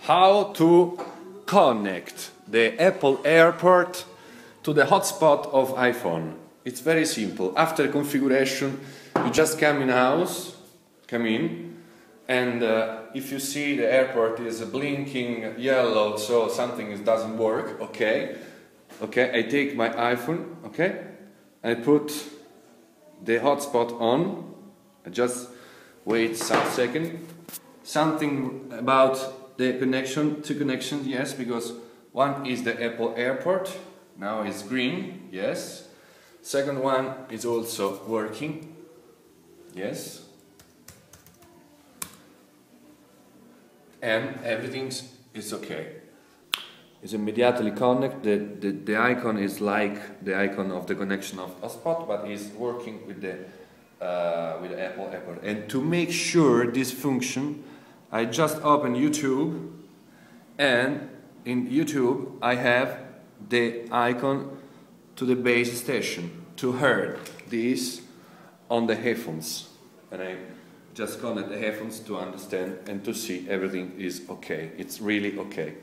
how to connect the Apple AirPort to the hotspot of iPhone. It's very simple. After configuration, you just come in, and if you see the AirPort is blinking yellow, so something doesn't work, okay, I take my iPhone, okay, I put the hotspot on, I just wait some second, something about the connection, two connections, yes, because one is the Apple AirPort, now it's green, yes, second one is also working, yes, and everything is okay. It's immediately connected. The icon is like the icon of the connection of hotspot, but is working with the Apple AirPort. And to make sure this function, I just open YouTube, and in YouTube I have the icon to the base station to hear this on the headphones, and I just connect the headphones to understand and to see everything is okay. It's really okay.